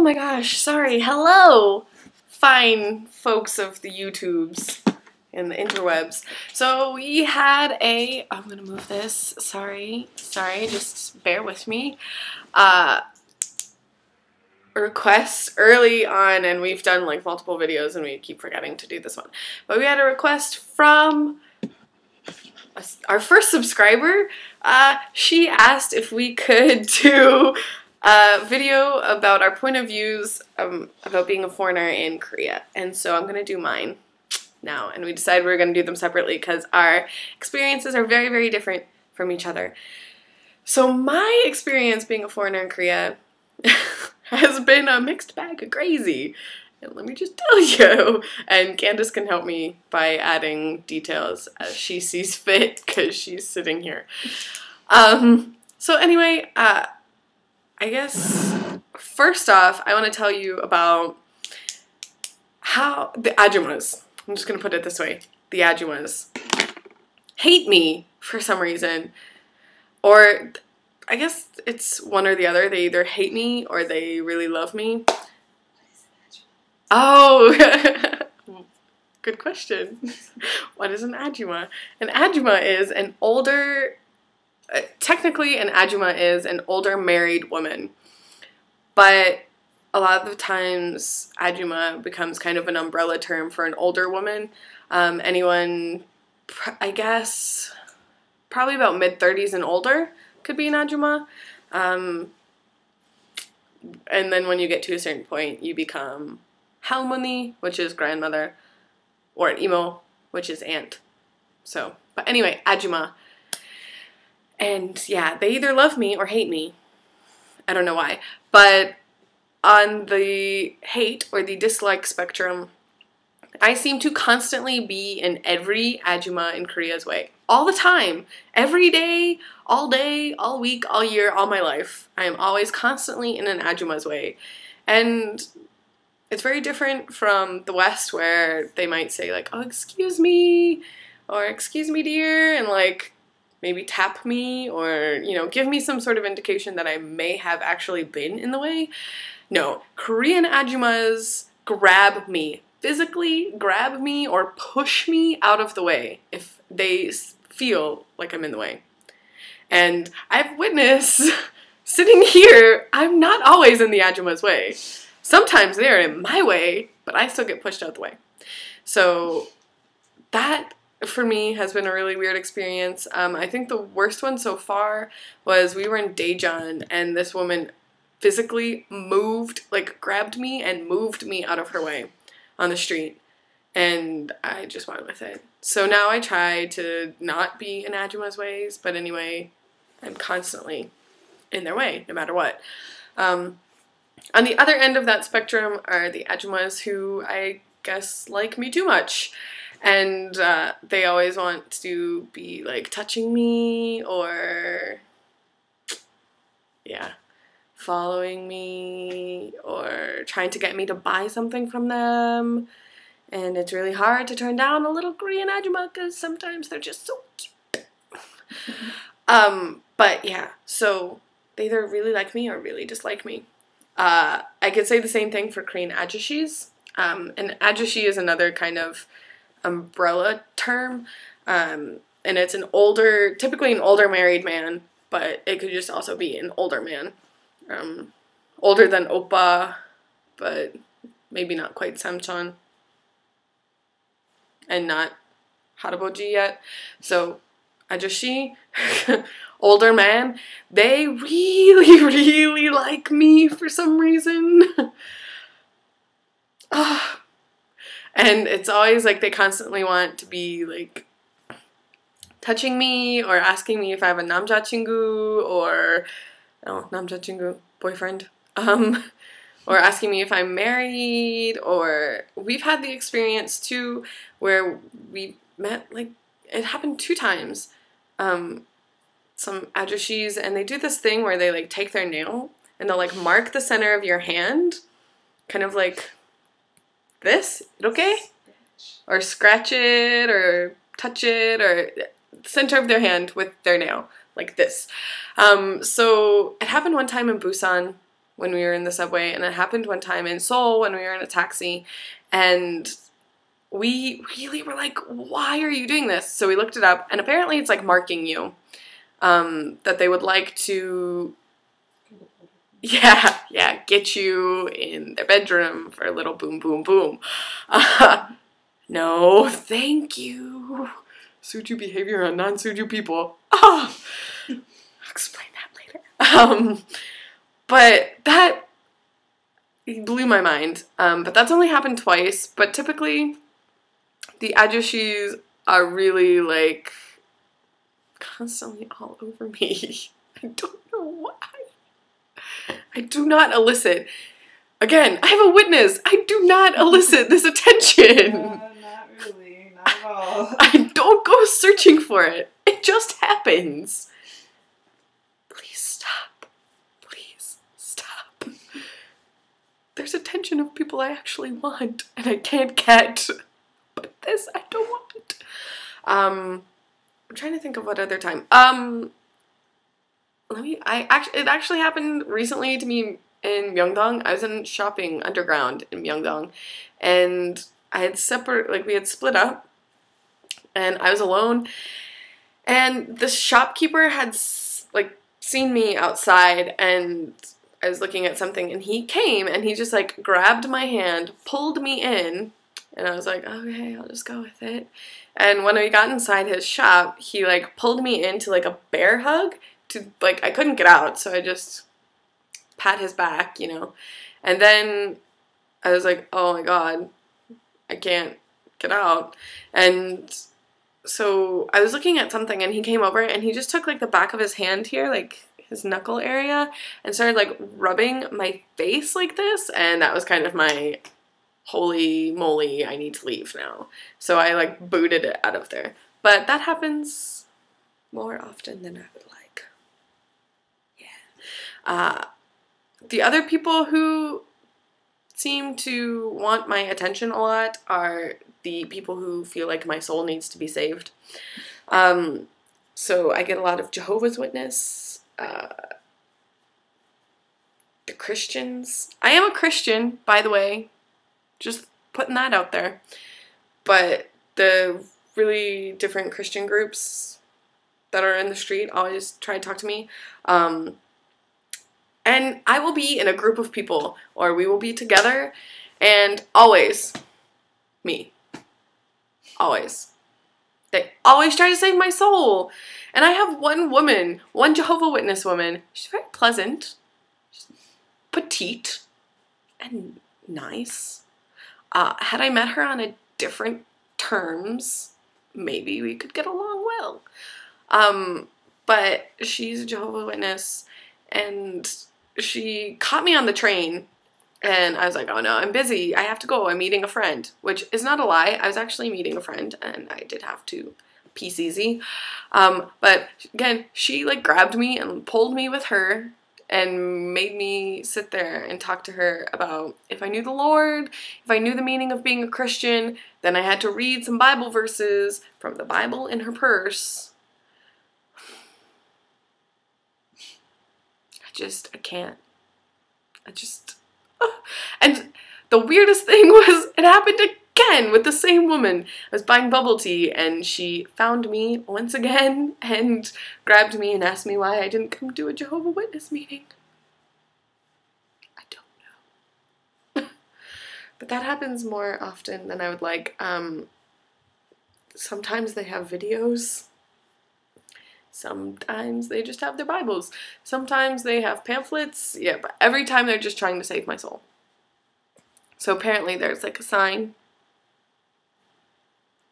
my gosh, sorry. Hello, fine folks of the YouTubes and the interwebs. So we had a, I'm gonna move this, sorry, just bear with me. Request early on, and we've done like multiple videos and we keep forgetting to do this one. But we had a request from our first subscriber. She asked if we could do a video about our point of views about being a foreigner in Korea. And so I'm going to do mine now. And we decided we were going to do them separately because our experiences are very, very different from each other. So my experience being a foreigner in Korea has been a mixed bag of crazy. And let me just tell you, and Candace can help me by adding details as she sees fit because she's sitting here. So anyway, I guess first off, I want to tell you about how the ajumas, I'm just going to put it this way, the ajumas hate me for some reason, or I guess it's one or the other. They either hate me or they really love me. Oh, good question. What is an ajuma? An ajuma is an older, technically an ajuma is an older married woman. But a lot of the times ajuma becomes kind of an umbrella term for an older woman. Anyone, I guess, probably about mid-30s and older could be an ajuma. And then when you get to a certain point, you become halmoni, which is grandmother, or imo, which is aunt. So, but anyway, ajuma. And yeah, they either love me or hate me. I don't know why. But on the hate or the dislike spectrum, I seem to constantly be in every ajuma in Korea's way. All the time. Every day, all week, all year, all my life. I am always constantly in an ajuma's way. And it's very different from the West, where they might say like, oh, excuse me, or excuse me, dear, and like maybe tap me, or, you know, give me some sort of indication that I may have actually been in the way. No, Korean ajumas grab me, physically grab me or push me out of the way if they feel like I'm in the way. And I've witnessed, sitting here, I'm not always in the ajuma's way. Sometimes they're in my way, but I still get pushed out the way. So that, for me, has been a really weird experience. I think the worst one so far was we were in Daejeon, and this woman physically moved, like grabbed me and moved me out of her way on the street. And I just went with it. So now I try to not be in ajuma's ways, but anyway, I'm constantly in their way, no matter what. On the other end of that spectrum are the ajumas who I guess like me too much. And they always want to be like touching me or, yeah, following me or trying to get me to buy something from them. And it's really hard to turn down a little Korean ajuma because sometimes they're just so cute. But yeah, so they either really like me or really dislike me. I could say the same thing for Korean ajushis. And ajushi is another kind of umbrella term. And it's an older, typically an older married man, but it could just also be an older man. Older than oppa, but maybe not quite samcheon. And not haraboji yet. So ajushi, older man, they really, really like me for some reason. And it's always like they constantly want to be like touching me or asking me if I have a namjachingu or, oh, namjachingu, boyfriend. Or asking me if I'm married, or we've had the experience too where we met, like, it happened 2 times. Some ajushis, and they do this thing where they like take their nail and they'll like mark the center of your hand, kind of like this, okay? Or scratch it or touch it, or center of their hand with their nail, like this. So it happened one time in Busan. when we were in the subway, and it happened one time in Seoul when we were in a taxi, and we really were like, why are you doing this? So we looked it up, and apparently it's like marking you, that they would like to, yeah, get you in their bedroom for a little boom, boom, boom. No, thank you. Suju behavior on non-Suju people. I'll explain that later. But that blew my mind. But that's only happened twice. But typically, the ajushis are really, like, constantly all over me. I don't know why. I do not elicit. Again, I have a witness. I do not elicit this attention. Not really. Not at all. I don't go searching for it. It just happens. Please stop. Please stop. There's attention of people I actually want, and I can't get. But this I don't want. I'm trying to think of what other time. It actually happened recently to me in Myeongdong. I was in shopping underground in Myeongdong, and we had split up, and I was alone, and the shopkeeper had like seen me outside, and I was looking at something, and he came and he just like grabbed my hand, pulled me in, and I was like, okay, I'll just go with it. And when we got inside his shop, he like pulled me into like a bear hug to like, I couldn't get out, so I just pat his back, you know. And then I was like, oh my god, I can't get out. And so I was looking at something, and he came over and he just took like the back of his hand here, like his knuckle area, and started like rubbing my face like this, and that was kind of my holy moly, I need to leave now. So I like booted it out of there. But that happens more often than I would like. Yeah. The other people who seem to want my attention a lot are the people who feel like my soul needs to be saved. So I get a lot of Jehovah's Witness, the Christians. I am a Christian, by the way. Just putting that out there. But the really different Christian groups that are in the street always try to talk to me. And I will be in a group of people, or we will be together, and always, me. Always. They always try to save my soul. And I have one Jehovah's Witness woman. She's very pleasant. She's petite. And nice. Had I met her on a different terms, maybe we could get along well. But she's a Jehovah's Witness, and she caught me on the train, and I was like, oh no, I'm busy, I have to go, I'm meeting a friend, which is not a lie. I was actually meeting a friend, and I did have to piece easy. But again, she like grabbed me and pulled me with her, and made me sit there and talk to her about if I knew the Lord, if I knew the meaning of being a Christian. Then I had to read some Bible verses from the Bible in her purse. I can't. And the weirdest thing was, it happened again with the same woman. I was buying bubble tea, and she found me once again and grabbed me and asked me why I didn't come to a Jehovah's Witness meeting. I don't know. But that happens more often than I would like. Sometimes they have videos. Sometimes they just have their Bibles. Sometimes they have pamphlets. Yeah, but every time they're just trying to save my soul. So apparently there's like a sign.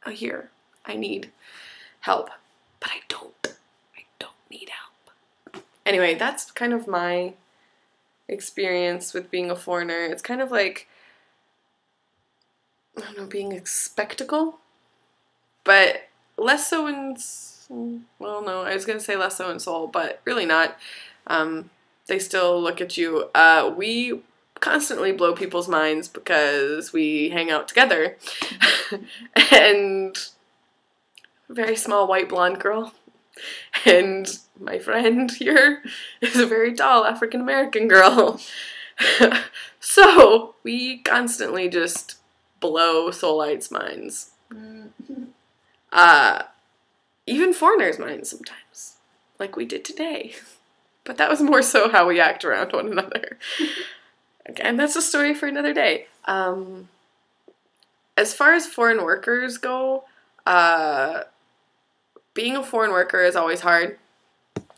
Oh, here, I need help. But I don't need help. Anyway, that's kind of my experience with being a foreigner. It's kind of like, I don't know, being a spectacle. But less so in, well, no, I was going to say less so in Seoul, but really not. They still look at you. We constantly blow people's minds because we hang out together. And a very small white blonde girl. And my friend here is a very tall African American girl. So we constantly just blow Seoulites' minds. Even foreigners' minds sometimes, like we did today. But that was more so how we act around one another. Again, that's a story for another day. As far as foreign workers go, being a foreign worker is always hard,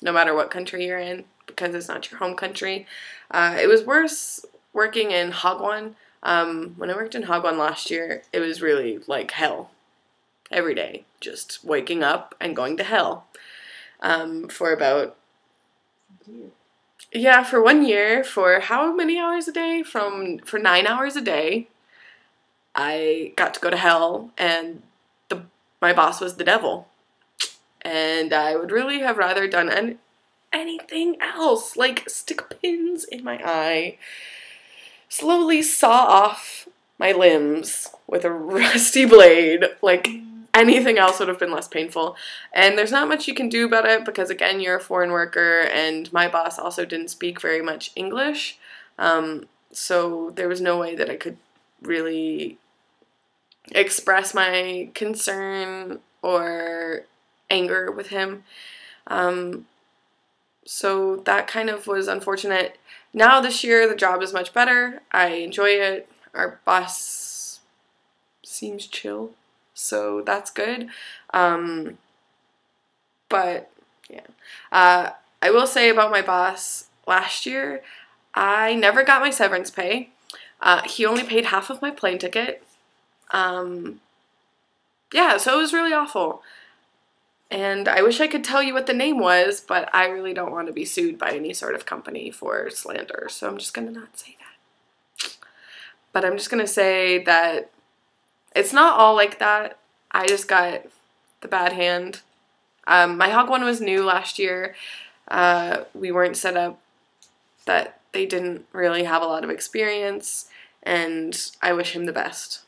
no matter what country you're in, because it's not your home country. It was worse working in Hagwon. When I worked in Hagwon last year, it was really like hell. Every day, just waking up and going to hell. For about... Yeah, for 1 year, for how many hours a day? For 9 hours a day, I got to go to hell, and my boss was the devil. And I would really have rather done anything else, like stick pins in my eye, slowly saw off my limbs with a rusty blade, like anything else would have been less painful. And there's not much you can do about it because, again, you're a foreign worker, and my boss also didn't speak very much English. So there was no way that I could really express my concern or anger with him. So that kind of was unfortunate. Now this year, the job is much better. I enjoy it. Our boss seems chill. So that's good. But, yeah. I will say about my boss, last year, I never got my severance pay. He only paid half of my plane ticket. Yeah, so it was really awful. And I wish I could tell you what the name was, but I really don't want to be sued by any sort of company for slander, so I'm just going to not say that. But I'm just going to say that it's not all like that. I just got the bad hand. My Hagwon was new last year. We weren't set up that they didn't really have a lot of experience, and I wish him the best.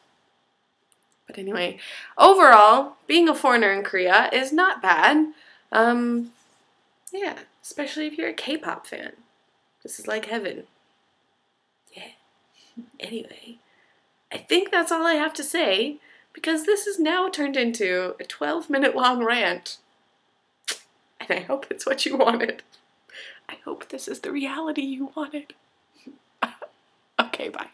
But anyway, overall, being a foreigner in Korea is not bad. Yeah, especially if you're a K-pop fan. This is like heaven. Yeah. Anyway, I think that's all I have to say, because this is now turned into a 12-minute long rant. And I hope it's what you wanted. I hope this is the reality you wanted. Okay, bye.